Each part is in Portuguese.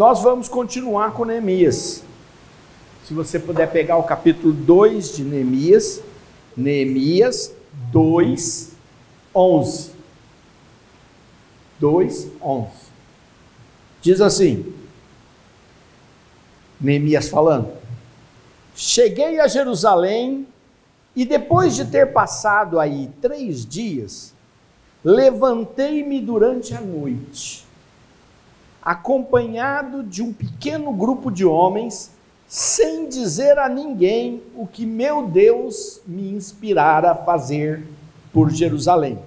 Nós vamos continuar com Neemias. Se você puder pegar o capítulo 2 de Neemias, Neemias 2, 11. 2, 11. Diz assim, Neemias falando: cheguei a Jerusalém e depois de ter passado aí 3 dias, levantei-me durante a noite, acompanhado de um pequeno grupo de homens, sem dizer a ninguém o que meu Deus me inspirara a fazer por Jerusalém.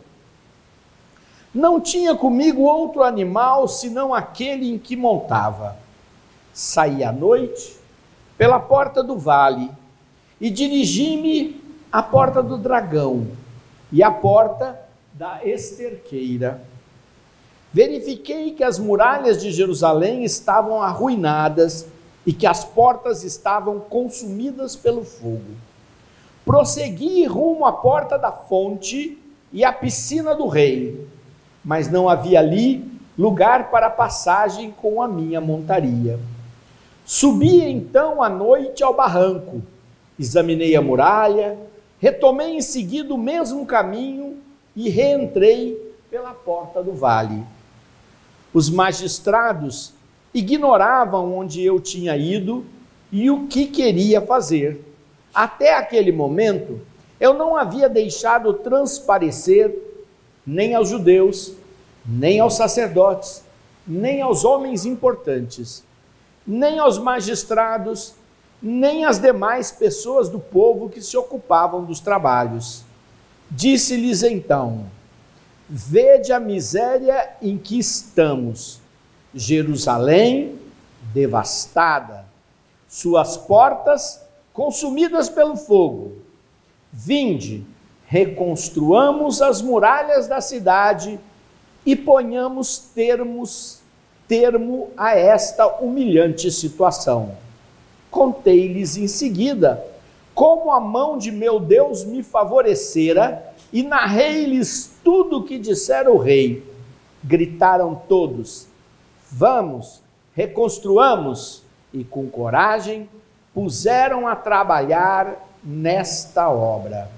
Não tinha comigo outro animal senão aquele em que montava. Saí à noite pela porta do vale e dirigi-me à porta do dragão e à porta da esterqueira. Verifiquei que as muralhas de Jerusalém estavam arruinadas e que as portas estavam consumidas pelo fogo. Prossegui rumo à porta da fonte e à piscina do rei, mas não havia ali lugar para passagem com a minha montaria. Subi então à noite ao barranco, examinei a muralha, retomei em seguida o mesmo caminho e reentrei pela porta do vale. Os magistrados ignoravam onde eu tinha ido e o que queria fazer. Até aquele momento, eu não havia deixado transparecer nem aos judeus, nem aos sacerdotes, nem aos homens importantes, nem aos magistrados, nem às demais pessoas do povo que se ocupavam dos trabalhos. Disse-lhes então: vede a miséria em que estamos, Jerusalém devastada, suas portas consumidas pelo fogo. Vinde, reconstruamos as muralhas da cidade e ponhamos termo a esta humilhante situação. Contei-lhes em seguida como a mão de meu Deus me favorecera e narrei-lhes tudo o que dissera o rei. Gritaram todos: vamos, reconstruamos, e com coragem puseram a trabalhar nesta obra.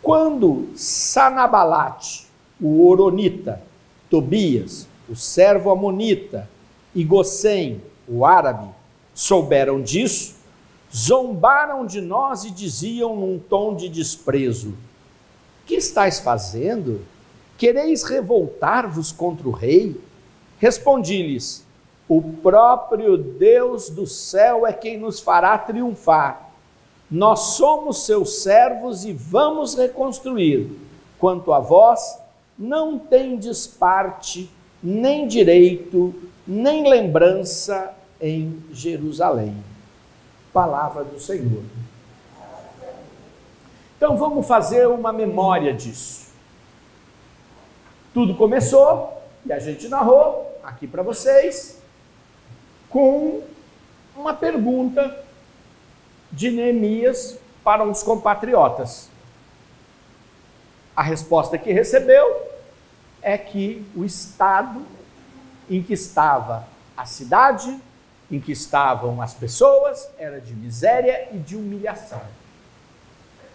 Quando Sanabalate, o horonita, Tobias, o servo amonita, e Gossém, o árabe, souberam disso, zombaram de nós e diziam num tom de desprezo: que estáis fazendo? Quereis revoltar-vos contra o rei? Respondi-lhes: o próprio Deus do céu é quem nos fará triunfar. Nós somos seus servos e vamos reconstruir. Quanto a vós, não tendes parte, nem direito, nem lembrança em Jerusalém. Palavra do Senhor. Então vamos fazer uma memória disso. Tudo começou, e a gente narrou aqui para vocês, com uma pergunta de Neemias para uns compatriotas. A resposta que recebeu é que o estado em que estava a cidade, em que estavam as pessoas, era de miséria e de humilhação.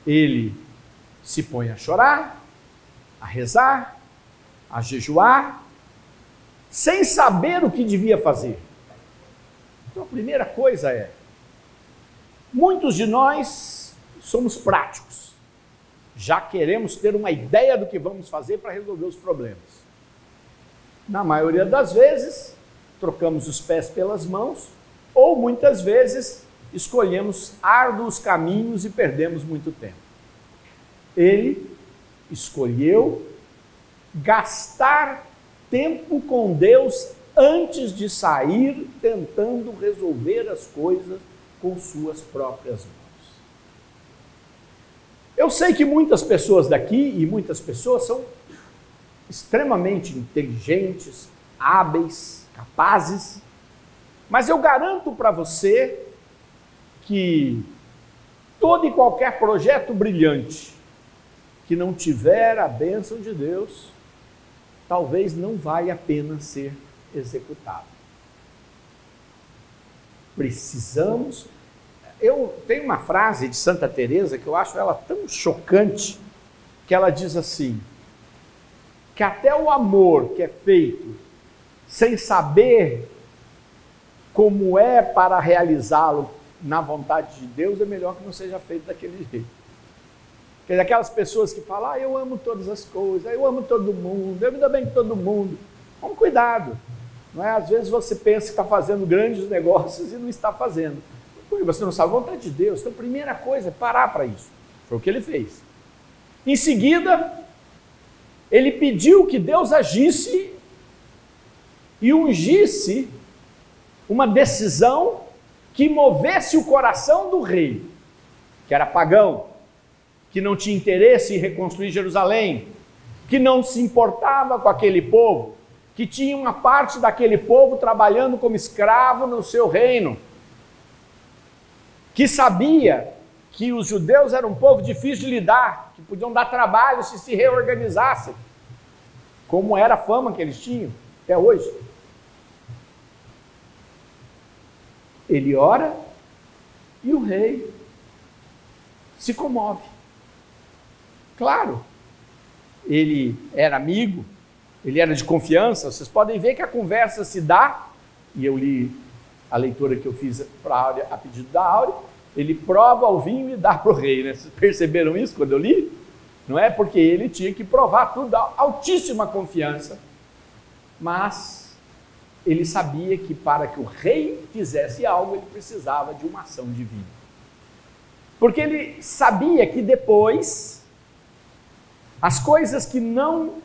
Ele se põe a chorar, a rezar, a jejuar, sem saber o que devia fazer. Então a primeira coisa é, muitos de nós somos práticos, já queremos ter uma ideia do que vamos fazer para resolver os problemas. Na maioria das vezes, trocamos os pés pelas mãos, ou muitas vezes escolhemos árduos caminhos e perdemos muito tempo. Ele escolheu gastar tempo com Deus antes de sair tentando resolver as coisas com suas próprias mãos. Eu sei que muitas pessoas daqui e muitas pessoas são extremamente inteligentes, hábeis, capazes, mas eu garanto para você que todo e qualquer projeto brilhante que não tiver a bênção de Deus, talvez não valha a pena ser executado. precisamos. Eu tenho uma frase de Santa Teresa que eu acho ela tão chocante, que ela diz assim, que até o amor que é feito sem saber como é para realizá-lo na vontade de Deus, é melhor que não seja feito daquele jeito. Quer dizer, aquelas pessoas que falam, eu amo todas as coisas, eu amo todo mundo, eu me dou bem com todo mundo. Tome cuidado. Não é? Às vezes você pensa que está fazendo grandes negócios e não está fazendo. Porque você não sabe a vontade de Deus. Então, a primeira coisa é parar para isso. Foi o que ele fez. Em seguida, ele pediu que Deus agisse e ungisse uma decisão que movesse o coração do rei, que era pagão, que não tinha interesse em reconstruir Jerusalém, que não se importava com aquele povo, que tinha uma parte daquele povo trabalhando como escravo no seu reino, que sabia que os judeus eram um povo difícil de lidar, que podiam dar trabalho se reorganizassem, como era a fama que eles tinham até hoje. Ele ora e o rei se comove. Claro, ele era amigo, ele era de confiança, vocês podem ver que a conversa se dá, e eu li a leitura que eu fiz para a Áurea, a pedido da Áurea, ele prova o vinho e dá para o rei, né? Vocês perceberam isso quando eu li? Não é porque ele tinha que provar tudo, altíssima confiança, mas ele sabia que para que o rei fizesse algo, ele precisava de uma ação divina. Porque ele sabia que depois, as coisas que não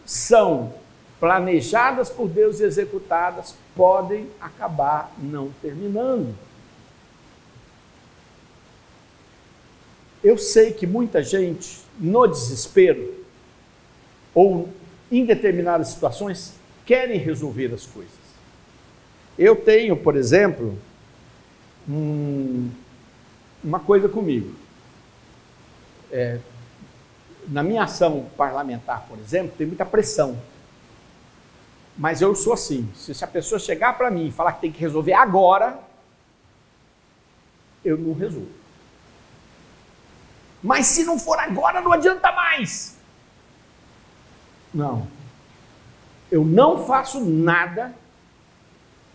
são planejadas por Deus e executadas, podem acabar não terminando. Eu sei que muita gente, no desespero, ou em determinadas situações, querem resolver as coisas. Eu tenho, por exemplo, uma coisa comigo. Na minha ação parlamentar, por exemplo, tem muita pressão. Mas eu sou assim, se a pessoa chegar para mim e falar que tem que resolver agora, eu não resolvo. Mas se não for agora, não adianta mais. Não. Eu não faço nada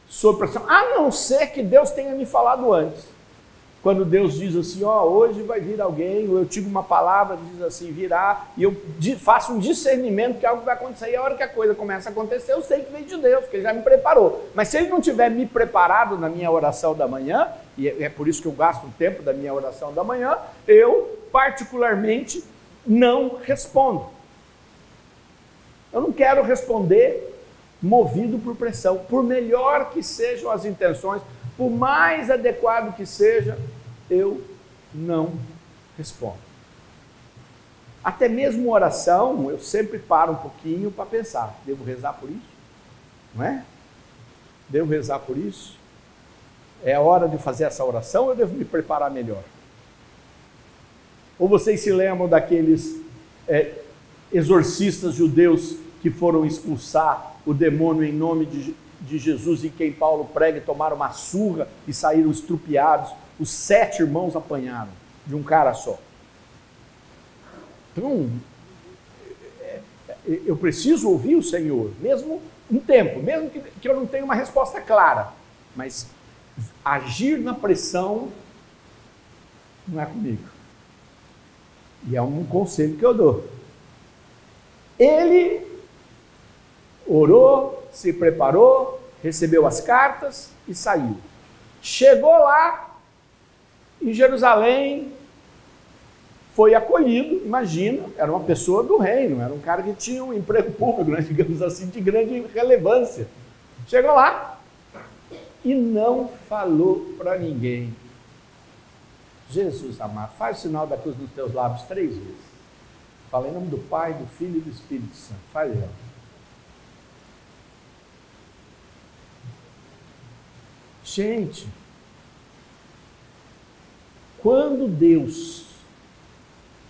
sob pressão, a não ser que Deus tenha me falado antes. Quando Deus diz assim, hoje vai vir alguém, ou eu tive uma palavra, diz assim, virá, e eu faço um discernimento que algo vai acontecer, e a hora que a coisa começa a acontecer, eu sei que vem de Deus, porque Ele já me preparou. Mas se Ele não tiver me preparado na minha oração da manhã, e é por isso que eu gasto o tempo da minha oração da manhã, eu particularmente não respondo. Eu não quero responder movido por pressão, por melhor que sejam as intenções, por mais adequado que seja, eu não respondo. Até mesmo oração, eu sempre paro um pouquinho para pensar, devo rezar por isso? Não é? Devo rezar por isso? É a hora de fazer essa oração ou eu devo me preparar melhor? Ou vocês se lembram daqueles exorcistas judeus que foram expulsar o demônio em nome de Jesus, em quem Paulo prega, e tomaram uma surra e saíram estrupiados? Os 7 irmãos apanharam de um cara só. Então, eu preciso ouvir o Senhor, mesmo um tempo, mesmo que eu não tenha uma resposta clara, mas agir na pressão não é comigo. E é um conselho que eu dou. Ele orou, se preparou, recebeu as cartas e saiu. Chegou lá em Jerusalém, foi acolhido, imagina, era uma pessoa do reino, era um cara que tinha um emprego público, né, digamos assim, de grande relevância. Chegou lá e não falou para ninguém. Jesus amado, faz o sinal da cruz nos teus lábios 3 vezes. Fala em nome do Pai, do Filho e do Espírito Santo. Faz ela. Gente, quando Deus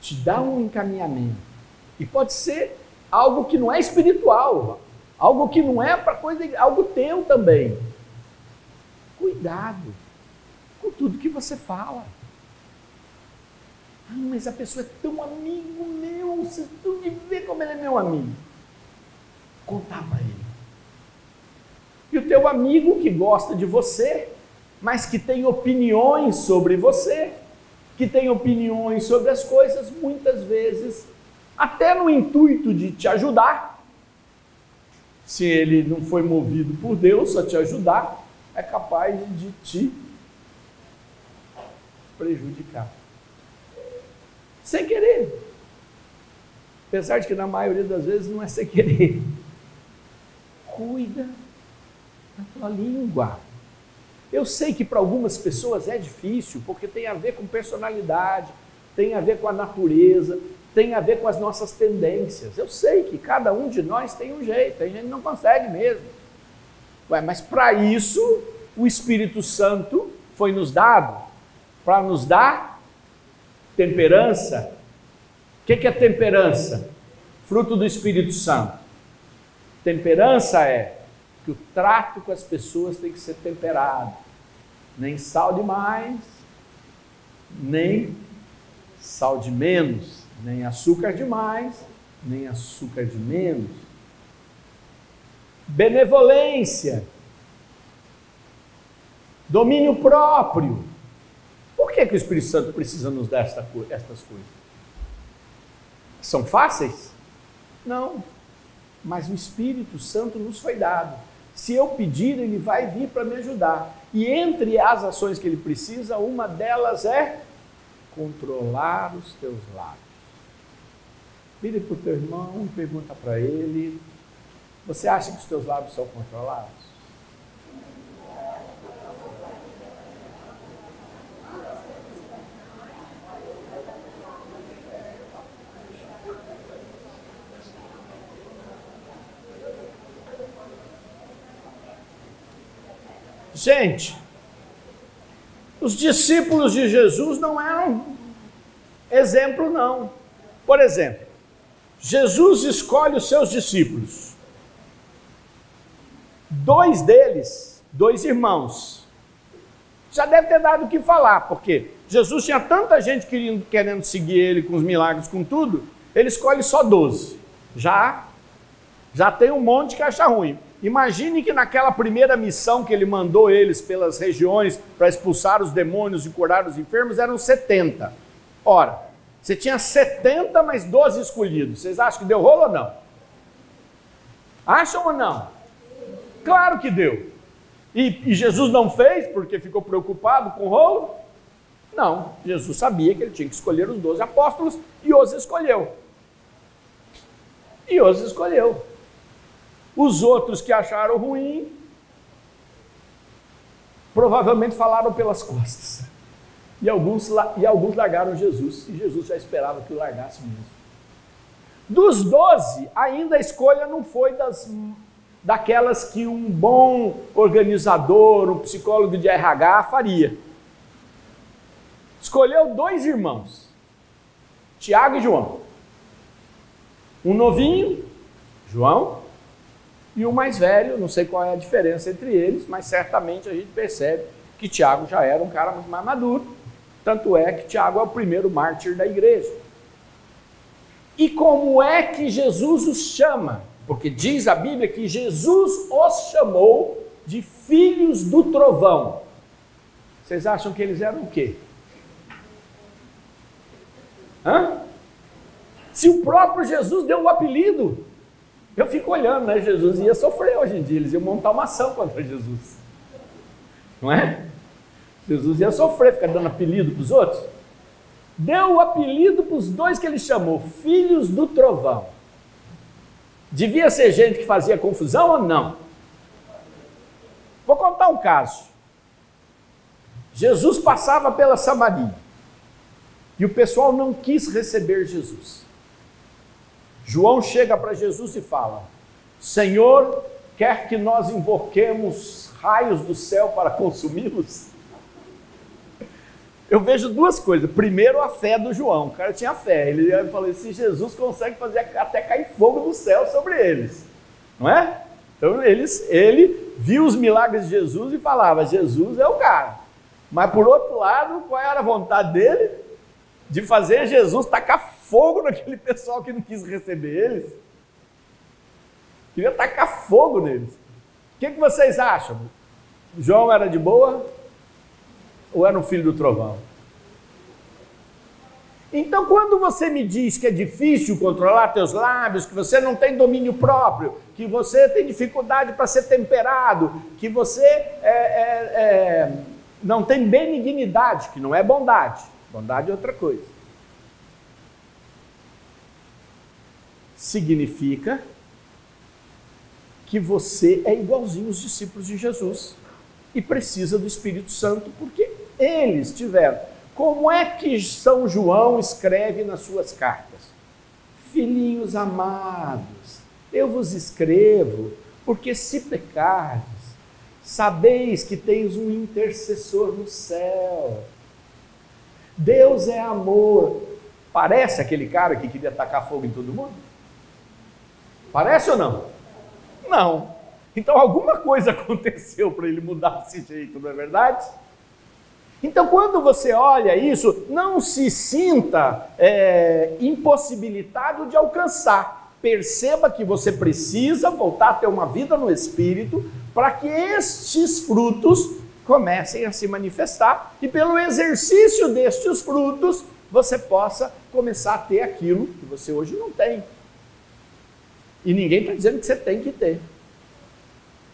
te dá um encaminhamento, e pode ser algo que não é espiritual, algo que não é para coisa, algo teu também. Cuidado com tudo que você fala. Ah, mas a pessoa é tão amigo meu, você tem que ver como ele é meu amigo. Contar para ele. E o teu amigo que gosta de você, mas que tem opiniões sobre você, que tem opiniões sobre as coisas, muitas vezes, até no intuito de te ajudar, se ele não foi movido por Deus a te ajudar, é capaz de te prejudicar. Sem querer. Apesar de que na maioria das vezes não é sem querer. Cuida da tua língua. Eu sei que para algumas pessoas é difícil, porque tem a ver com personalidade, tem a ver com a natureza, tem a ver com as nossas tendências. Eu sei que cada um de nós tem um jeito, tem gente que não consegue mesmo. Mas para isso, o Espírito Santo foi nos dado, para nos dar temperança. O que é temperança? Fruto do Espírito Santo. Temperança é que o trato com as pessoas tem que ser temperado. Nem sal demais, nem sal de menos, nem açúcar demais, nem açúcar de menos. Benevolência, domínio próprio. Por que o Espírito Santo precisa nos dar estas coisas? São fáceis? Não, mas o Espírito Santo nos foi dado. Se eu pedir, ele vai vir para me ajudar. E entre as ações que ele precisa, uma delas é controlar os teus lábios. Vire para o teu irmão e pergunta para ele: você acha que os teus lábios são controlados? Gente, os discípulos de Jesus não eram exemplo, não. Por exemplo, Jesus escolhe os seus discípulos. 2 deles, 2 irmãos, já deve ter dado o que falar, porque Jesus tinha tanta gente querendo seguir ele com os milagres, com tudo, ele escolhe só 12. Já tem um monte que acha ruim. Imagine que naquela primeira missão que ele mandou eles pelas regiões para expulsar os demônios e curar os enfermos, eram 70. Ora, você tinha 70 mais 12 escolhidos. Vocês acham que deu rolo ou não? Acham ou não? Claro que deu. E Jesus não fez porque ficou preocupado com o rolo? Não, Jesus sabia que ele tinha que escolher os 12 apóstolos e os escolheu. Os outros que acharam ruim, provavelmente falaram pelas costas. E alguns largaram Jesus, e Jesus já esperava que o largasse mesmo. Dos 12, ainda a escolha não foi daquelas que um bom organizador, um psicólogo de RH faria. Escolheu 2 irmãos, Tiago e João. Um novinho, João, e o mais velho, não sei qual é a diferença entre eles, mas certamente a gente percebe que Tiago já era um cara muito mais maduro, tanto é que Tiago é o primeiro mártir da igreja. E como é que Jesus os chama? Porque diz a Bíblia que Jesus os chamou de filhos do trovão. Vocês acham que eles eram o quê? Se o próprio Jesus deu o apelido, eu fico olhando, né? Jesus ia sofrer hoje em dia, eles iam montar uma ação contra Jesus, não é? Jesus ia sofrer, ficar dando apelido para os outros. Deu o apelido para os 2 que ele chamou, filhos do trovão. Devia ser gente que fazia confusão ou não? Vou contar um caso. Jesus passava pela Samaria e o pessoal não quis receber Jesus. João chega para Jesus e fala: Senhor, quer que nós invoquemos raios do céu para consumi-los? Eu vejo 2 coisas. Primeiro, a fé do João. O cara tinha fé. Ele falou: se Jesus consegue fazer até cair fogo do céu sobre eles, não é? Então ele viu os milagres de Jesus e falava, Jesus é o cara. Mas por outro lado, qual era a vontade dele? De fazer Jesus tacar fogo naquele pessoal que não quis receber eles. Queria tacar fogo neles. O que vocês acham? João era de boa? Ou era um filho do trovão? Então, quando você me diz que é difícil controlar teus lábios, que você não tem domínio próprio, que você tem dificuldade para ser temperado, que você não tem benignidade, que não é bondade. Bondade é outra coisa. Significa que você é igualzinho os discípulos de Jesus e precisa do Espírito Santo, porque eles tiveram. Como é que São João escreve nas suas cartas? Filhinhos amados, eu vos escrevo, porque se pecardes, sabeis que tens um intercessor no céu. Deus é amor. Parece aquele cara que queria tacar fogo em todo mundo? Parece ou não? Não. Então alguma coisa aconteceu para ele mudar desse jeito, não é verdade? Então quando você olha isso, não se sinta impossibilitado de alcançar. Perceba que você precisa voltar a ter uma vida no Espírito para que estes frutos comecem a se manifestar e pelo exercício destes frutos você possa começar a ter aquilo que você hoje não tem. E ninguém está dizendo que você tem que ter.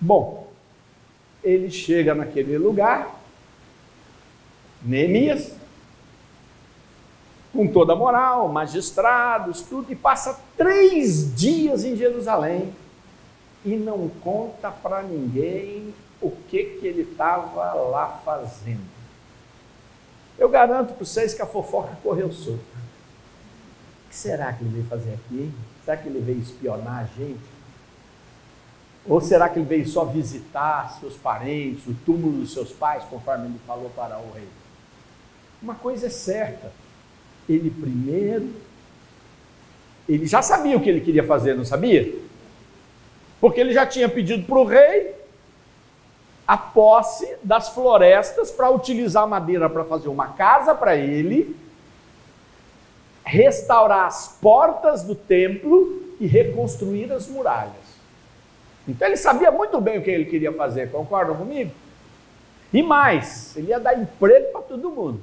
Bom, ele chega naquele lugar, Neemias, com toda a moral, magistrados, tudo, e passa 3 dias em Jerusalém e não conta para ninguém o que ele estava lá fazendo. Eu garanto para vocês que a fofoca correu solta. O que será que ele veio fazer aqui, hein? Será que ele veio espionar a gente? Ou será que ele veio só visitar seus parentes, o túmulo dos seus pais, conforme ele falou para o rei? Uma coisa é certa, ele já sabia o que ele queria fazer, não sabia? Porque ele já tinha pedido para o rei a posse das florestas para utilizar a madeira para fazer uma casa para ele, restaurar as portas do templo e reconstruir as muralhas. Então ele sabia muito bem o que ele queria fazer, concordam comigo? E mais, ele ia dar emprego para todo mundo.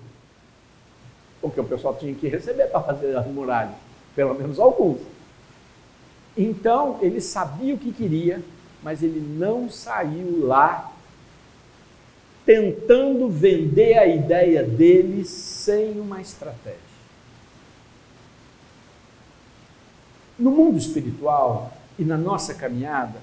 Porque o pessoal tinha que receber para fazer as muralhas, pelo menos alguns. Então ele sabia o que queria, mas ele não saiu lá tentando vender a ideia dele sem uma estratégia. No mundo espiritual e na nossa caminhada,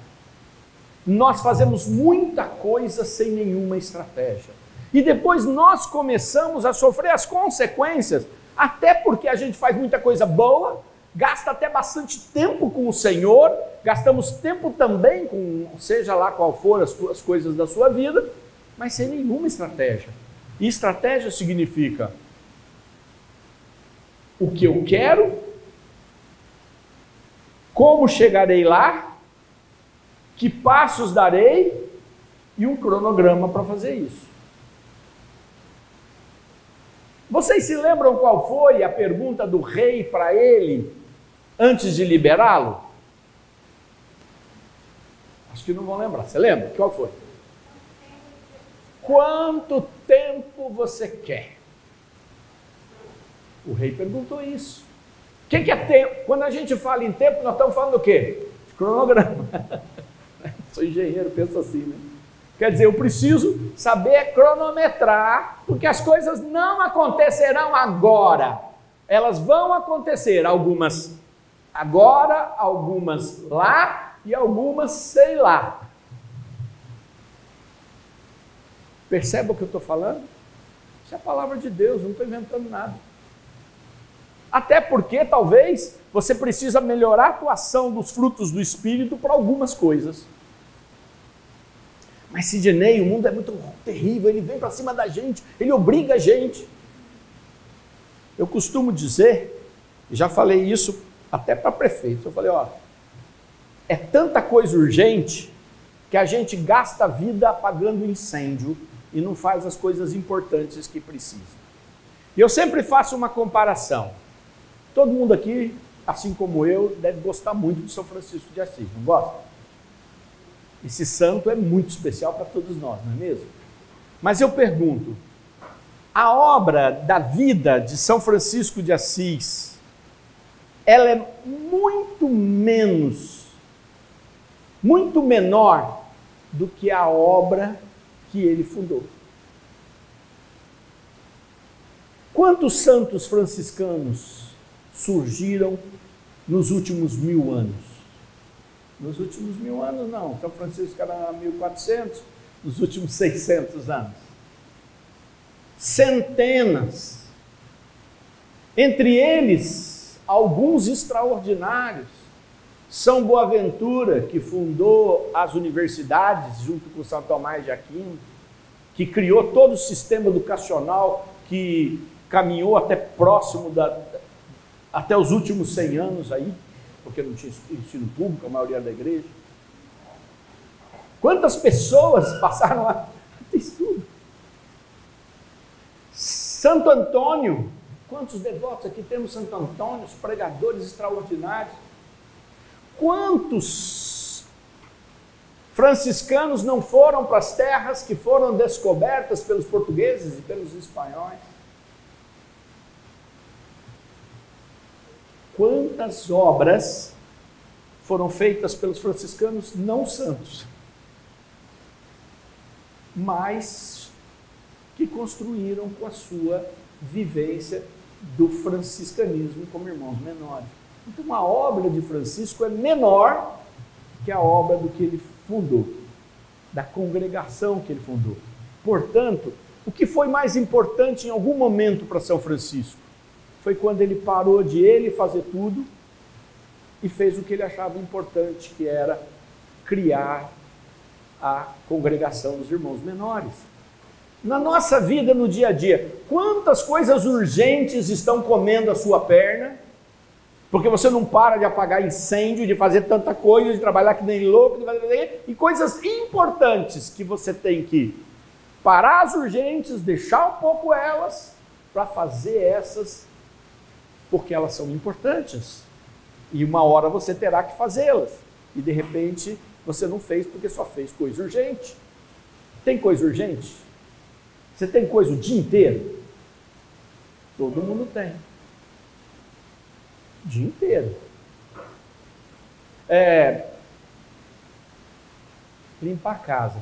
nós fazemos muita coisa sem nenhuma estratégia. E depois nós começamos a sofrer as consequências, até porque a gente faz muita coisa boa, gasta até bastante tempo com o Senhor, gastamos tempo também com, seja lá qual for as coisas da sua vida, mas sem nenhuma estratégia. E estratégia significa o que eu quero, como chegarei lá, que passos darei e um cronograma para fazer isso. Vocês se lembram qual foi a pergunta do rei para ele antes de liberá-lo? Acho que não vão lembrar. Você lembra? Qual foi? Quanto tempo você quer? O rei perguntou isso. O que é tempo? Quando a gente fala em tempo, nós estamos falando do quê? De cronograma. Sou engenheiro, penso assim, né? Quer dizer, eu preciso saber cronometrar, porque as coisas não acontecerão agora. Elas vão acontecer, algumas agora, algumas lá e algumas sei lá. Perceba o que eu estou falando? Isso é a palavra de Deus, não estou inventando nada. Até porque, talvez, você precisa melhorar a atuação dos frutos do Espírito para algumas coisas. Mas Sidney, o mundo é muito terrível, ele vem para cima da gente, ele obriga a gente. Eu costumo dizer, e já falei isso até para prefeito, eu falei, ó, é tanta coisa urgente que a gente gasta a vida apagando incêndio e não faz as coisas importantes que precisa. E eu sempre faço uma comparação. Todo mundo aqui, assim como eu, deve gostar muito de São Francisco de Assis, não gosta? Esse santo é muito especial para todos nós, não é mesmo? Mas eu pergunto, a obra da vida de São Francisco de Assis, ela é muito menor do que a obra que ele fundou. Quantos santos franciscanos surgiram nos últimos 1000 anos? Nos últimos 1000 anos não, São Francisco era 1400, nos últimos 600 anos. Centenas. Entre eles, alguns extraordinários. São Boaventura, que fundou as universidades junto com São Tomás de Aquino, que criou todo o sistema educacional que caminhou até próximo até os últimos 100 anos aí, porque não tinha ensino público, a maioria da igreja. Quantas pessoas passaram a ter estudo? Santo Antônio, quantos devotos aqui temos Santo Antônio, os pregadores extraordinários. Quantos franciscanos não foram para as terras que foram descobertas pelos portugueses e pelos espanhóis? Quantas obras foram feitas pelos franciscanos não santos, mas que construíram com a sua vivência do franciscanismo como irmãos menores. Então a obra de Francisco é menor que a obra do que ele fundou, da congregação que ele fundou. Portanto, o que foi mais importante em algum momento para São Francisco? Foi quando ele parou de ele fazer tudo e fez o que ele achava importante, que era criar a congregação dos irmãos menores. Na nossa vida, no dia a dia, quantas coisas urgentes estão comendo a sua perna, porque você não para de apagar incêndio, de fazer tanta coisa, de trabalhar que nem louco, e coisas importantes que você tem que parar as urgentes, deixar um pouco elas, para fazer essas, porque elas são importantes. E uma hora você terá que fazê-las. E de repente você não fez porque só fez coisa urgente. Tem coisa urgente? Você tem coisa o dia inteiro? Todo mundo tem. O dia inteiro. Limpar a casa.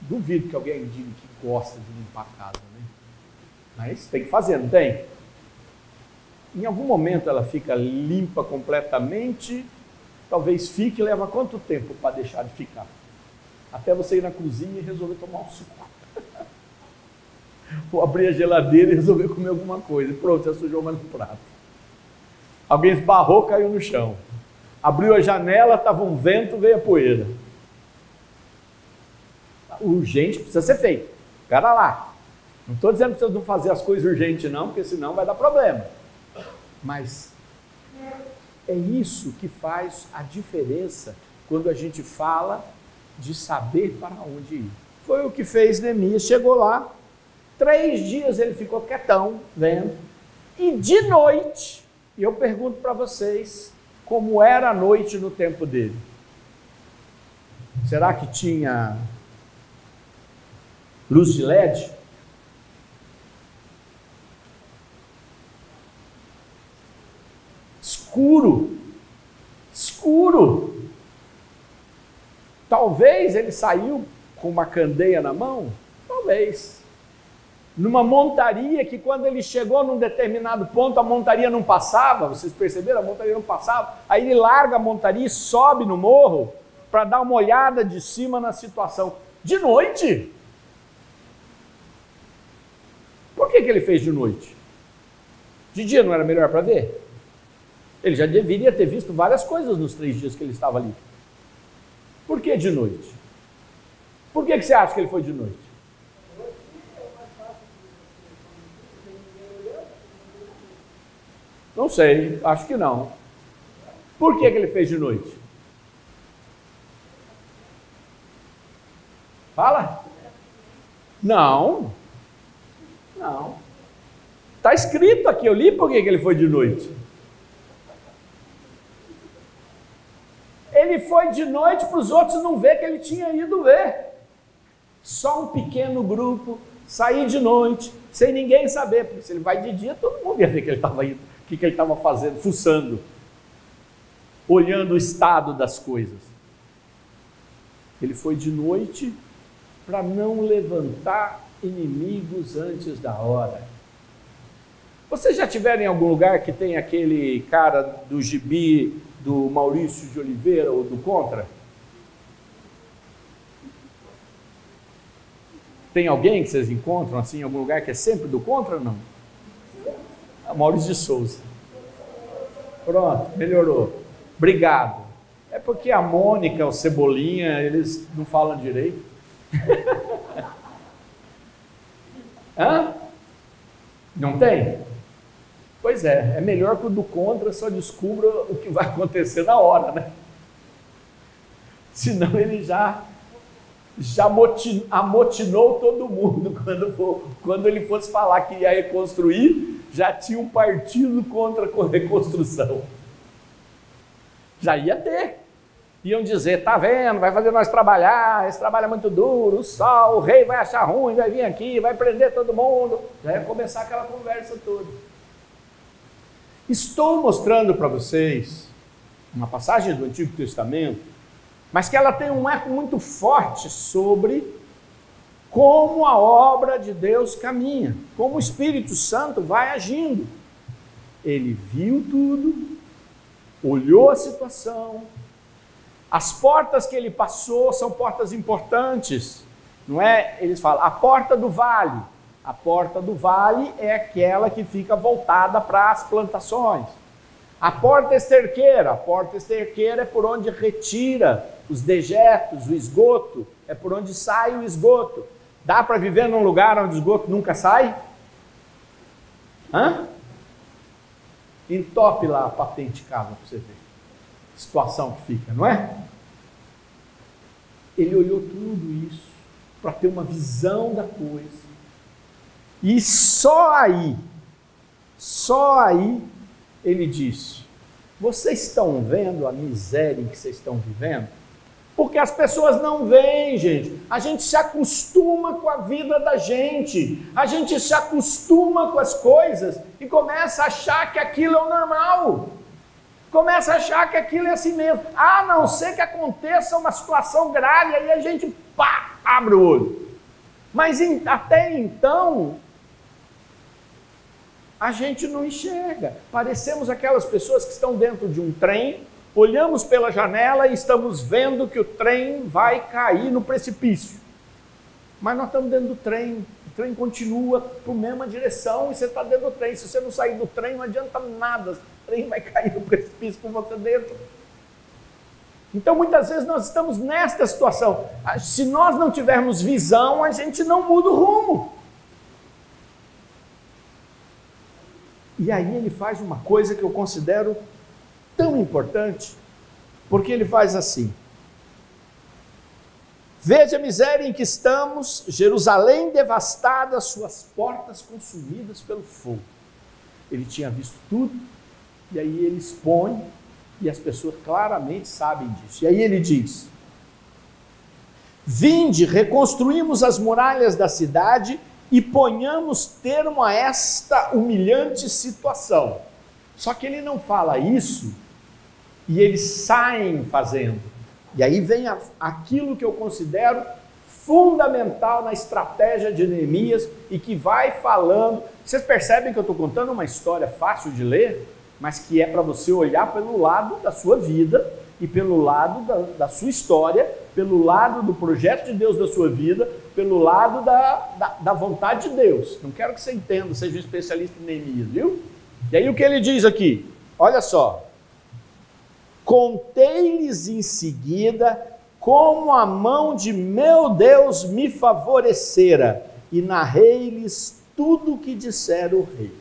Duvido que alguém diga que gosta de limpar a casa, né? Mas tem que fazer, não tem? Em algum momento ela fica limpa completamente, talvez fique, leva quanto tempo para deixar de ficar? Até você ir na cozinha e resolver tomar um suco. Ou abrir a geladeira e resolver comer alguma coisa. Pronto, já sujou mais no prato. Alguém esbarrou, caiu no chão. Abriu a janela, estava um vento, veio a poeira. Urgente precisa ser feito. Cara lá. Não estou dizendo que vocês não fazer as coisas urgentes não, porque senão vai dar problema. Mas é isso que faz a diferença quando a gente fala de saber para onde ir. Foi o que fez Neemias. Chegou lá, 3 dias ele ficou quietão, vendo, e de noite, e eu pergunto para vocês, como era a noite no tempo dele? Será que tinha luz de LED? Escuro, escuro. Talvez ele saiu com uma candeia na mão, talvez. Numa montaria que quando ele chegou num determinado ponto, a montaria não passava, vocês perceberam? A montaria não passava, aí ele larga a montaria e sobe no morro para dar uma olhada de cima na situação. De noite. Por que ele fez de noite? De dia não era melhor para ver? Ele já deveria ter visto várias coisas nos 3 dias que ele estava ali. Por que de noite? Por que você acha que ele foi de noite? Não sei, acho que não. Por que ele fez de noite? Fala? Não. Não. Está escrito aqui, eu li por que ele foi de noite. Ele foi de noite para os outros não ver que ele tinha ido ver. Só um pequeno grupo, sair de noite, sem ninguém saber, porque se ele vai de dia, todo mundo ia ver que ele estava indo, o que ele estava fazendo, fuçando, olhando o estado das coisas. Ele foi de noite para não levantar inimigos antes da hora. Vocês já tiveram em algum lugar que tem aquele cara do gibi do Maurício de Oliveira ou do Contra? Tem alguém que vocês encontram assim em algum lugar que é sempre do Contra ou não? Maurício de Souza. Pronto, melhorou. Obrigado. É porque a Mônica, o Cebolinha, eles não falam direito. Hã? Não tem? Pois é melhor que o do Contra só descubra o que vai acontecer na hora, né? Senão ele já amotinou todo mundo quando ele fosse falar que ia reconstruir, já tinha um partido contra a reconstrução. Já ia ter. Iam dizer, tá vendo, vai fazer nós trabalhar, esse trabalho é muito duro, o sol, o rei vai achar ruim, vai vir aqui, vai prender todo mundo. Já ia começar aquela conversa toda. Estou mostrando para vocês uma passagem do Antigo Testamento, mas que ela tem um eco muito forte sobre como a obra de Deus caminha, como o Espírito Santo vai agindo. Ele viu tudo, olhou a situação, as portas que ele passou são portas importantes, não é? Eles falam, a porta do vale. A porta do vale é aquela que fica voltada para as plantações. A porta esterqueira é por onde retira os dejetos, o esgoto, é por onde sai o esgoto. Dá para viver num lugar onde o esgoto nunca sai? Hã? Entope lá a patente casa para você ver. Situação que fica, não é? Ele olhou tudo isso para ter uma visão da coisa. E só aí, ele disse, vocês estão vendo a miséria em que vocês estão vivendo? Porque as pessoas não veem, gente. A gente se acostuma com a vida da gente. A gente se acostuma com as coisas e começa a achar que aquilo é o normal. Começa a achar que aquilo é assim mesmo. A não ser que aconteça uma situação grave, aí a gente, pá, abre o olho. Mas até então, a gente não enxerga. Parecemos aquelas pessoas que estão dentro de um trem, olhamos pela janela e estamos vendo que o trem vai cair no precipício. Mas nós estamos dentro do trem, o trem continua para a mesma direção e você está dentro do trem. Se você não sair do trem, não adianta nada, o trem vai cair no precipício com você dentro. Então, muitas vezes nós estamos nesta situação. Se nós não tivermos visão, a gente não muda o rumo. E aí ele faz uma coisa que eu considero tão importante, porque ele faz assim: veja a miséria em que estamos, Jerusalém devastada, suas portas consumidas pelo fogo. Ele tinha visto tudo, e aí ele expõe, e as pessoas claramente sabem disso. E aí ele diz: vinde, reconstruímos as muralhas da cidade e ponhamos termo a esta humilhante situação. Só que ele não fala isso e eles saem fazendo. E aí vem aquilo que eu considero fundamental na estratégia de Neemias e que vai falando. Vocês percebem que eu estou contando uma história fácil de ler, mas que é para você olhar pelo lado da sua vida e pelo lado da sua história, pelo lado do projeto de Deus da sua vida, pelo lado da vontade de Deus. Não quero que você entenda, seja um especialista em Neemias, viu? E aí o que ele diz aqui? Olha só. Contei-lhes em seguida como a mão de meu Deus me favorecera e narrei-lhes tudo o que dissera o rei.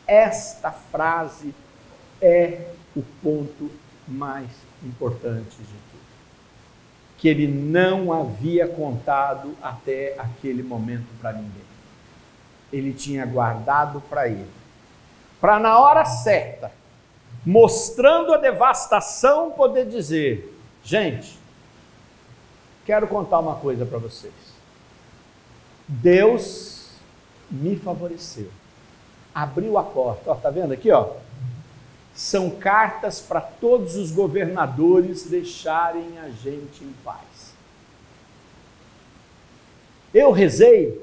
Esta frase é o ponto mais importante de tudo. que ele não havia contado até aquele momento para ninguém. Ele tinha guardado para ele. Para na hora certa, mostrando a devastação, poder dizer: gente, quero contar uma coisa para vocês. Deus me favoreceu. Abriu a porta. Está vendo aqui? Ó? São cartas para todos os governadores deixarem a gente em paz. Eu rezei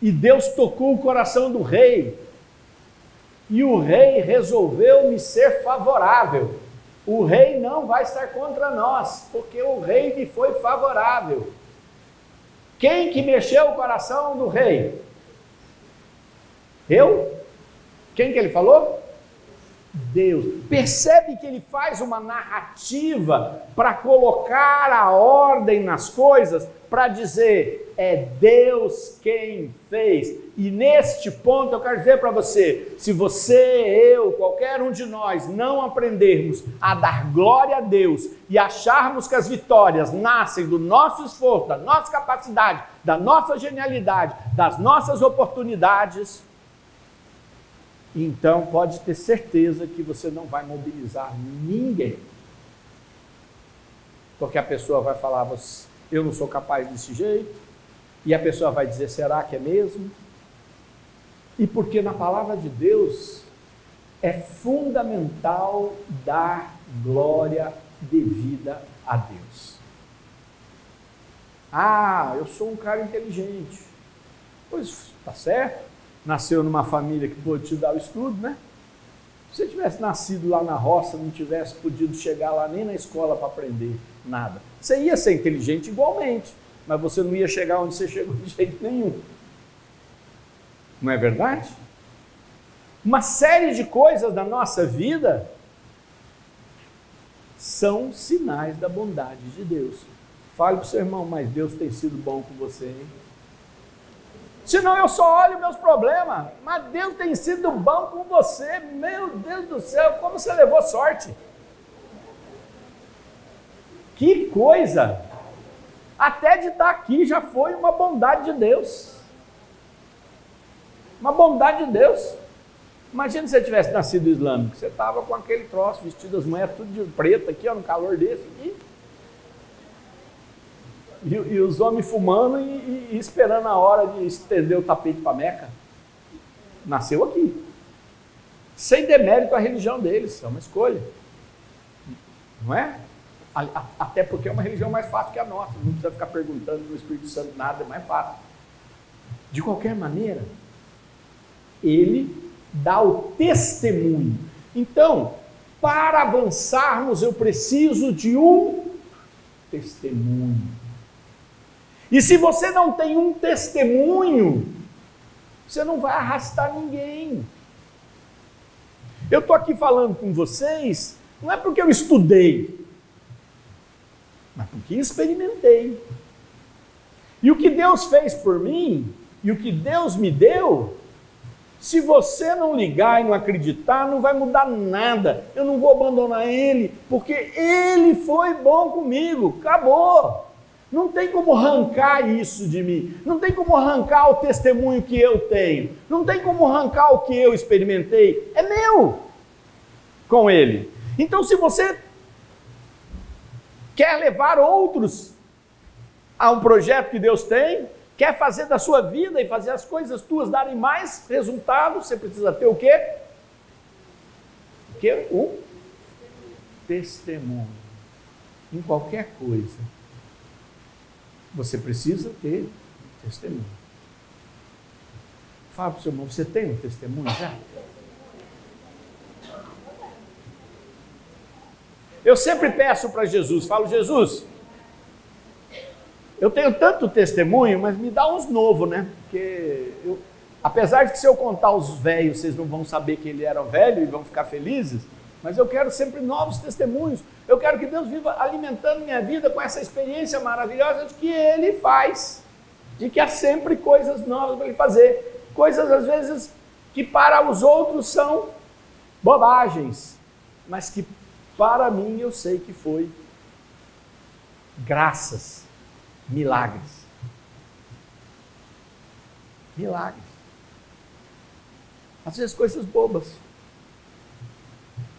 e Deus tocou o coração do rei. E o rei resolveu me ser favorável. O rei não vai estar contra nós, porque o rei me foi favorável. Quem que mexeu o coração do rei? Eu? Quem que ele falou? Deus. Percebe que ele faz uma narrativa para colocar a ordem nas coisas, para dizer, é Deus quem fez. E neste ponto eu quero dizer para você, se você, eu, qualquer um de nós não aprendermos a dar glória a Deus e acharmos que as vitórias nascem do nosso esforço, da nossa capacidade, da nossa genialidade, das nossas oportunidades, então pode ter certeza que você não vai mobilizar ninguém. Porque a pessoa vai falar, eu não sou capaz desse jeito, e a pessoa vai dizer, será que é mesmo? E porque na palavra de Deus é fundamental dar glória devida a Deus. Ah, eu sou um cara inteligente. Pois, está certo. Nasceu numa família que pôde te dar o estudo, né? Se você tivesse nascido lá na roça, não tivesse podido chegar lá nem na escola para aprender nada, você ia ser inteligente igualmente, mas você não ia chegar onde você chegou de jeito nenhum. Não é verdade? Uma série de coisas da nossa vida são sinais da bondade de Deus. Fale para o seu irmão, mas Deus tem sido bom com você, hein? Senão eu só olho meus problemas, mas Deus tem sido bom com você. Meu Deus do céu, como você levou sorte. Que coisa! Até de estar aqui já foi uma bondade de Deus. Uma bondade de Deus. Imagina se você tivesse nascido islâmico, você estava com aquele troço, vestido as mulheres tudo de preto aqui, ó, no calor desse aqui. E os homens fumando e esperando a hora de estender o tapete para Meca. Nasceu aqui. Sem demérito à religião deles, é uma escolha. Não é? Até porque é uma religião mais fácil que a nossa, não precisa ficar perguntando no Espírito Santo nada, é mais fácil. De qualquer maneira, ele dá o testemunho. Então, para avançarmos, eu preciso de um testemunho. E se você não tem um testemunho, você não vai arrastar ninguém. Eu estou aqui falando com vocês, não é porque eu estudei, mas porque experimentei. E o que Deus fez por mim, e o que Deus me deu, se você não ligar e não acreditar, não vai mudar nada. Eu não vou abandonar Ele, porque Ele foi bom comigo, acabou. Não tem como arrancar isso de mim, não tem como arrancar o testemunho que eu tenho, não tem como arrancar o que eu experimentei, é meu com Ele. Então, se você quer levar outros a um projeto que Deus tem, quer fazer da sua vida e fazer as coisas tuas darem mais resultados, você precisa ter o quê? O quê? Um testemunho. Em qualquer coisa, você precisa ter testemunho. Fala para o seu irmão, você tem um testemunho já? Eu sempre peço para Jesus, falo, Jesus, eu tenho tanto testemunho, mas me dá uns novos, né? Porque, apesar de que se eu contar os velhos, vocês não vão saber que ele era velho e vão ficar felizes, mas eu quero sempre novos testemunhos. Eu quero que Deus viva alimentando minha vida com essa experiência maravilhosa de que Ele faz, de que há sempre coisas novas para Ele fazer, coisas às vezes que para os outros são bobagens, mas que para mim eu sei que foi graças, milagres. Milagres. Às vezes coisas bobas.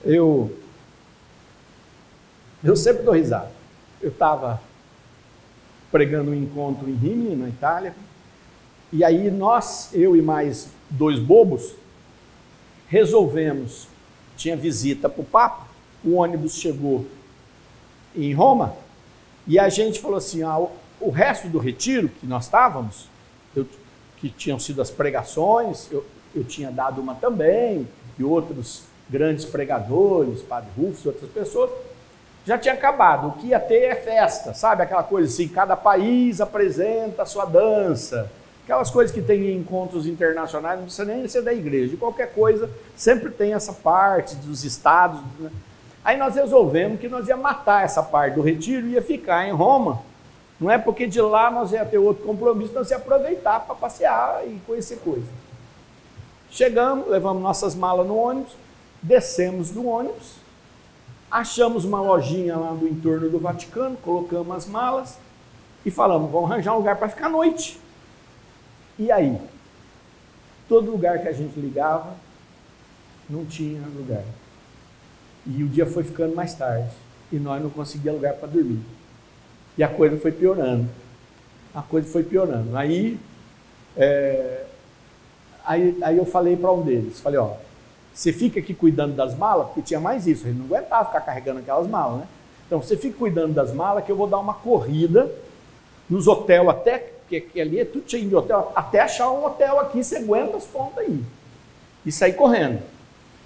Eu sempre dou risada. Eu estava pregando um encontro em Rimini, na Itália, e aí eu e mais 2 bobos, resolvemos, tinha visita para o Papa, o ônibus chegou em Roma, e a gente falou assim, o resto do retiro que nós estávamos, que tinham sido as pregações, eu tinha dado uma também, e outros grandes pregadores, Padre Rufus, outras pessoas, já tinha acabado. O que ia ter é festa, sabe? Aquela coisa assim, cada país apresenta a sua dança, aquelas coisas que tem em encontros internacionais, não precisa nem ser da igreja, de qualquer coisa, sempre tem essa parte dos estados, né? Aí nós resolvemos que nós ia matar essa parte do retiro e ia ficar em Roma, não é porque de lá nós ia ter outro compromisso, nós ia aproveitar para passear e conhecer coisas. Chegamos, levamos nossas malas no ônibus, descemos do ônibus, achamos uma lojinha lá do entorno do Vaticano, colocamos as malas e falamos, vamos arranjar um lugar para ficar à noite. E aí? Todo lugar que a gente ligava, não tinha lugar. E o dia foi ficando mais tarde, e nós não conseguíamos lugar para dormir. E a coisa foi piorando. Aí eu falei para um deles, falei, você fica aqui cuidando das malas, porque tinha mais isso, ele não aguentava ficar carregando aquelas malas, né? Então você fica cuidando das malas, que eu vou dar uma corrida nos hotéis até, que ali é tudo cheio de hotel, até achar um hotel aqui, você aguenta as pontas aí. E sair correndo,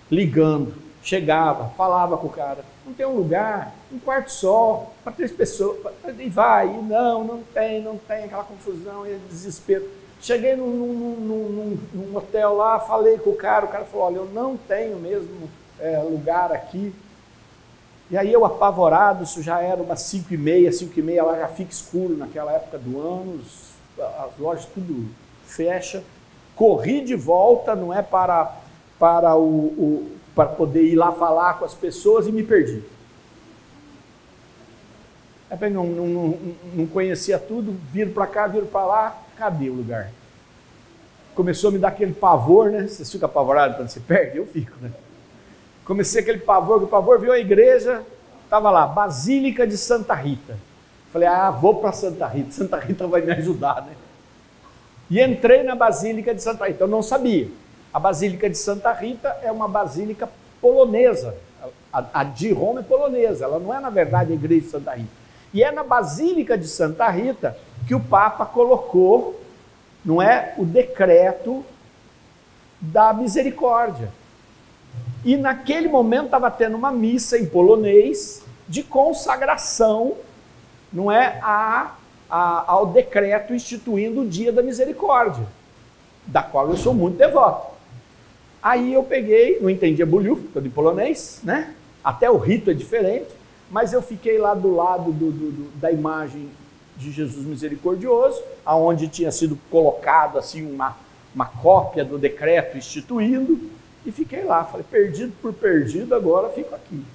ligando, chegava, falava com o cara, não tem um lugar, um quarto só, para 3 pessoas, e vai, e não tem, aquela confusão e desespero. Cheguei num hotel lá, falei com o cara falou, olha, eu não tenho mesmo lugar aqui. E aí eu apavorado, isso já era umas 5h30, lá já fica escuro naquela época do ano, as lojas tudo fecha. Corri de volta, não é para poder ir lá falar com as pessoas e me perdi. Não conhecia tudo, viro para cá, viro para lá, cadê o lugar? Começou a me dar aquele pavor, né? Você fica apavorado quando você perde? Eu fico, né? Comecei aquele pavor, viu a igreja, estava lá, Basílica de Santa Rita. Falei, vou para Santa Rita vai me ajudar, né? E entrei na Basílica de Santa Rita, eu não sabia. A Basílica de Santa Rita é uma basílica polonesa, a de Roma é polonesa, ela não é na verdade a igreja de Santa Rita. E é na Basílica de Santa Rita que o Papa colocou, não é, o decreto da misericórdia. E naquele momento estava tendo uma missa em polonês de consagração, não é, ao decreto instituindo o Dia da Misericórdia, da qual eu sou muito devoto. Aí eu peguei, não entendia bulhufo, estou de polonês, né? Até o rito é diferente, mas eu fiquei lá do lado da imagem de Jesus misericordioso, aonde tinha sido colocado assim uma cópia do decreto instituindo, e fiquei lá, falei, perdido por perdido, agora fico aqui.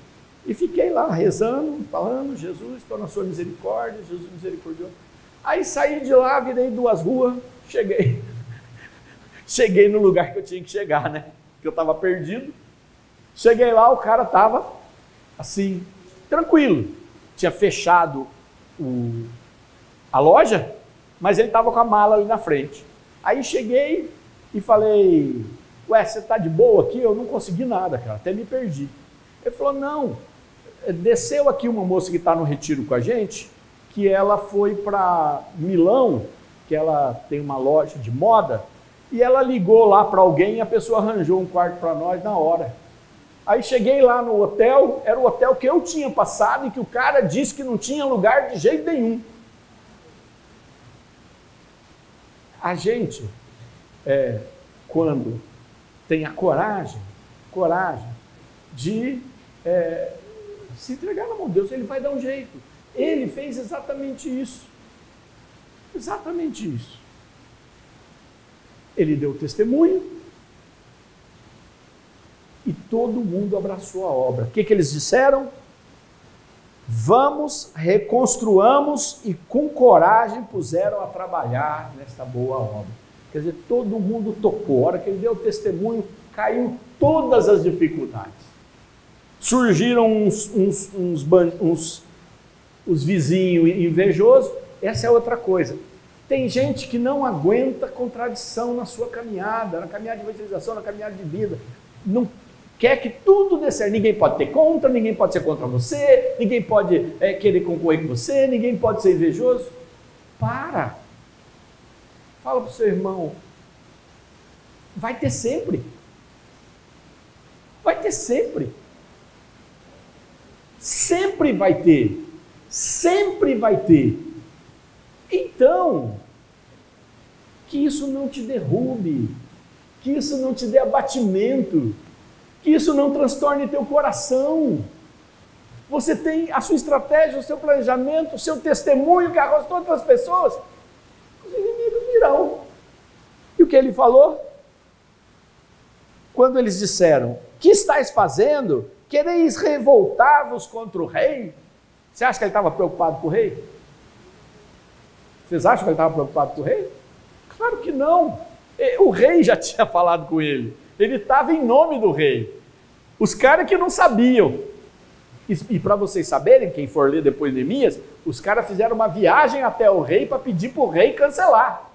E fiquei lá rezando, falando, Jesus, estou na sua misericórdia, Jesus misericordioso. Aí saí de lá, virei 2 ruas, cheguei no lugar que eu tinha que chegar, né? Que eu estava perdido. Cheguei lá, o cara estava assim, tranquilo. Tinha fechado a loja, mas ele estava com a mala ali na frente. Aí cheguei e falei, você está de boa aqui? Eu não consegui nada, cara, até me perdi. Ele falou, não, desceu aqui uma moça que está no retiro com a gente, que ela foi para Milão, que ela tem uma loja de moda, e ela ligou lá para alguém e a pessoa arranjou um quarto para nós na hora. Aí cheguei lá no hotel, era o hotel que eu tinha passado e que o cara disse que não tinha lugar de jeito nenhum. A gente, quando tem a coragem de se entregar na mão de Deus, ele vai dar um jeito. Ele fez exatamente isso. Exatamente isso. Ele deu testemunho e todo mundo abraçou a obra. O que eles disseram? Vamos, reconstruamos e com coragem puseram a trabalhar nesta boa obra. Quer dizer, todo mundo topou. A hora que ele deu o testemunho, caiu todas as dificuldades. Surgiram os vizinhos invejosos. Essa é outra coisa. Tem gente que não aguenta contradição na sua caminhada, na caminhada de evangelização, na caminhada de vida. Não quer que tudo dê certo. Ninguém pode ter contra, ninguém pode ser contra você, ninguém pode querer concorrer com você, ninguém pode ser invejoso. Para. Fala para o seu irmão. Vai ter sempre. Vai ter sempre. Sempre vai ter. Sempre vai ter. Então, que isso não te derrube, que isso não te dê abatimento, que isso não transtorne teu coração. Você tem a sua estratégia, o seu planejamento, o seu testemunho que arrastou outras pessoas, os inimigos virão. E o que ele falou? Quando eles disseram, que estáis fazendo? Quereis revoltar-vos contra o rei? Você acha que ele estava preocupado com o rei? Vocês acham que ele estava preocupado com o rei? Claro que não. O rei já tinha falado com ele. Ele estava em nome do rei. Os caras que não sabiam. E para vocês saberem, quem for ler depois de Neemias, os caras fizeram uma viagem até o rei para pedir para o rei cancelar.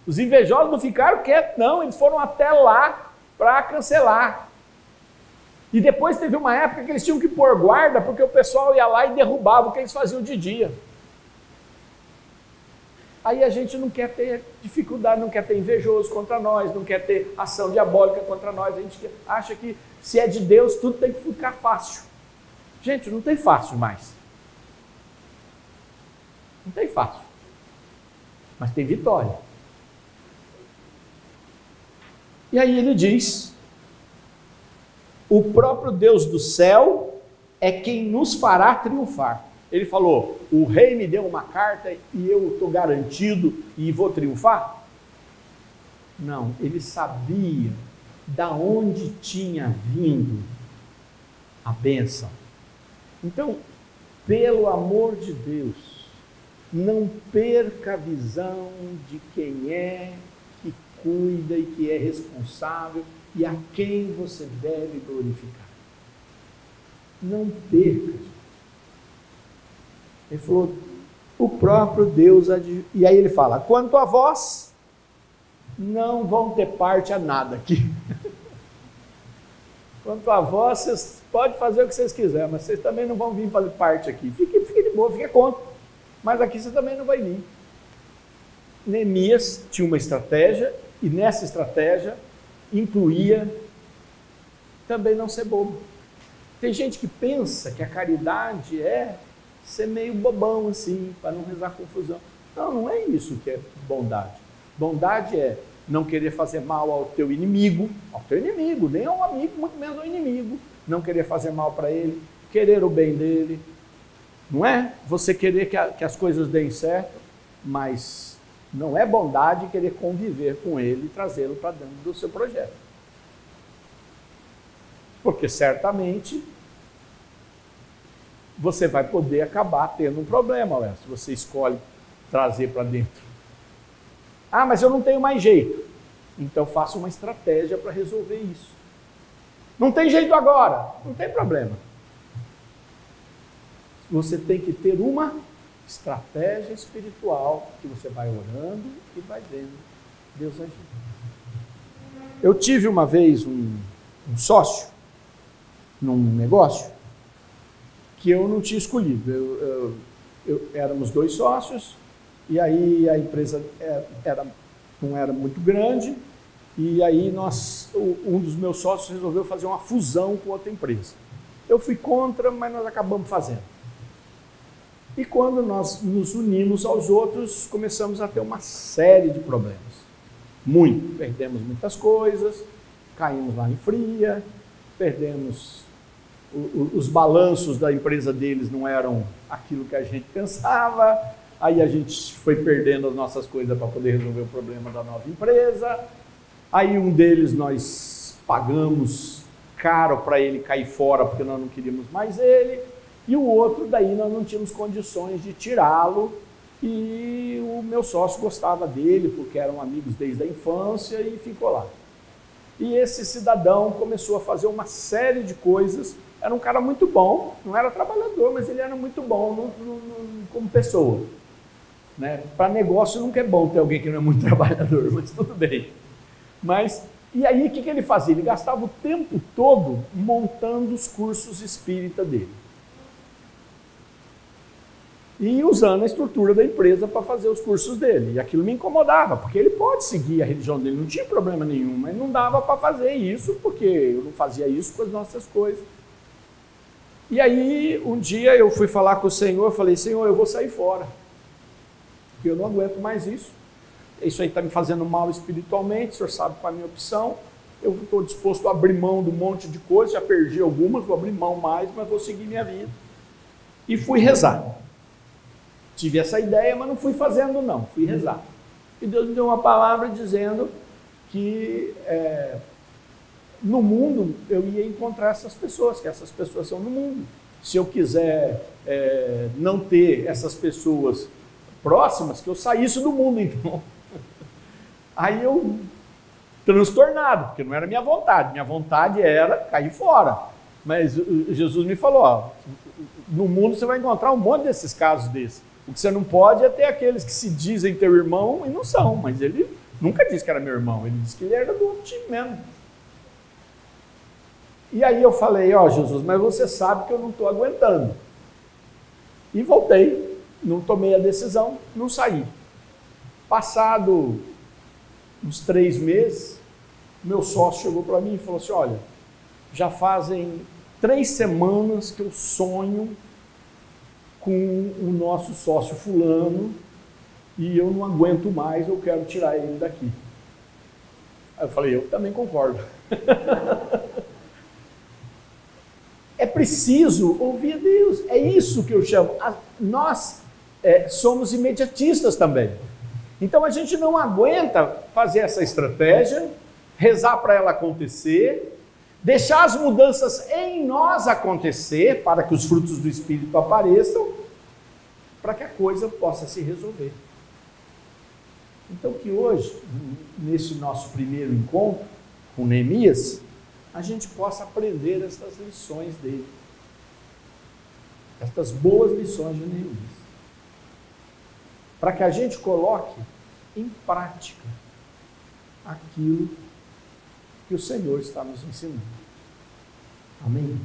Os invejosos não ficaram quietos, não. Eles foram até lá para cancelar. E depois teve uma época que eles tinham que pôr guarda, porque o pessoal ia lá e derrubava o que eles faziam de dia. Aí a gente não quer ter dificuldade, não quer ter invejoso contra nós, não quer ter ação diabólica contra nós. A gente acha que se é de Deus, tudo tem que ficar fácil. Gente, não tem fácil mais. Não tem fácil. Mas tem vitória. E aí ele diz, o próprio Deus do céu é quem nos fará triunfar. Ele falou, o rei me deu uma carta e eu estou garantido e vou triunfar? Não, ele sabia da onde tinha vindo a bênção. Então, pelo amor de Deus, não perca a visão de quem é que cuida e que é responsável e a quem você deve glorificar. Não perca. Ele falou, o próprio Deus, e aí ele fala, quanto a vós, não vão ter parte a nada aqui. Quanto a vós, vocês podem fazer o que vocês quiserem, mas vocês também não vão vir fazer parte aqui. Fique de boa, fique contra. Mas aqui você também não vai vir. Neemias tinha uma estratégia, e nessa estratégia incluía também não ser bobo. Tem gente que pensa que a caridade é ser meio bobão assim, para não rezar confusão. Não, não é isso que é bondade. Bondade é não querer fazer mal ao teu inimigo, nem ao amigo, muito menos ao inimigo. Não querer fazer mal para ele, querer o bem dele. Não é você querer que as coisas deem certo, mas não é bondade querer conviver com ele e trazê-lo para dentro do seu projeto. Porque certamente você vai poder acabar tendo um problema, se você escolhe trazer para dentro. Ah, mas eu não tenho mais jeito. Então faça uma estratégia para resolver isso. Não tem jeito agora, não tem problema. Você tem que ter uma estratégia espiritual que você vai orando e vai vendo Deus agir. Eu tive uma vez um sócio num negócio que eu não tinha escolhido. Éramos 2 sócios, e aí a empresa não era muito grande, e aí um dos meus sócios resolveu fazer uma fusão com outra empresa. Eu fui contra, mas nós acabamos fazendo. E quando nós nos unimos aos outros, começamos a ter uma série de problemas. Perdemos muitas coisas, caímos lá em fria, perdemos... Os balanços da empresa deles não eram aquilo que a gente pensava, aí a gente foi perdendo as nossas coisas para poder resolver o problema da nova empresa, aí um deles nós pagamos caro para ele cair fora porque nós não queríamos mais ele, e o outro, daí nós não tínhamos condições de tirá-lo, e o meu sócio gostava dele, porque eram amigos desde a infância, e ficou lá. E esse cidadão começou a fazer uma série de coisas. Era um cara muito bom, não era trabalhador, mas ele era muito bom como pessoa. Né? Para negócio nunca é bom ter alguém que não é muito trabalhador, mas tudo bem. E aí o que ele fazia? Ele gastava o tempo todo montando os cursos espírita dele. E usando a estrutura da empresa para fazer os cursos dele. E aquilo me incomodava, porque ele pode seguir a religião dele, não tinha problema nenhum, mas não dava para fazer isso, porque eu não fazia isso com as nossas coisas. E aí, um dia eu fui falar com o Senhor, eu falei, Senhor, eu vou sair fora, porque eu não aguento mais isso. Isso aí está me fazendo mal espiritualmente, o Senhor sabe qual é a minha opção. Eu estou disposto a abrir mão de um monte de coisa, já perdi algumas, vou abrir mão mais, mas vou seguir minha vida. E fui rezar. Tive essa ideia, mas não fui fazendo não, fui rezar. E Deus me deu uma palavra dizendo que no mundo eu ia encontrar essas pessoas, que essas pessoas são no mundo. Se eu quiser não ter essas pessoas próximas, que eu saísse do mundo então. Aí eu, transtornado, porque não era minha vontade era cair fora. Mas Jesus me falou, ó, no mundo você vai encontrar um monte desses casos desses. O que você não pode é ter aqueles que se dizem teu irmão e não são, mas ele nunca disse que era meu irmão, ele disse que ele era do outro time mesmo. E aí eu falei, ó Jesus, mas você sabe que eu não estou aguentando. E voltei, não tomei a decisão, não saí. Passado uns 3 meses, meu sócio chegou para mim e falou assim, olha, já fazem 3 semanas que eu sonho com o nosso sócio fulano e eu não aguento mais, eu quero tirar ele daqui. Aí eu falei, eu também concordo. É preciso ouvir a Deus, é isso que eu chamo. Nós somos imediatistas também. Então a gente não aguenta fazer essa estratégia, rezar para ela acontecer, deixar as mudanças em nós acontecer, para que os frutos do Espírito apareçam, para que a coisa possa se resolver. Então que hoje, nesse nosso primeiro encontro com Neemias, a gente possa aprender essas lições dele. Estas boas lições de Neemias. Para que a gente coloque em prática aquilo que o Senhor está nos ensinando. Amém?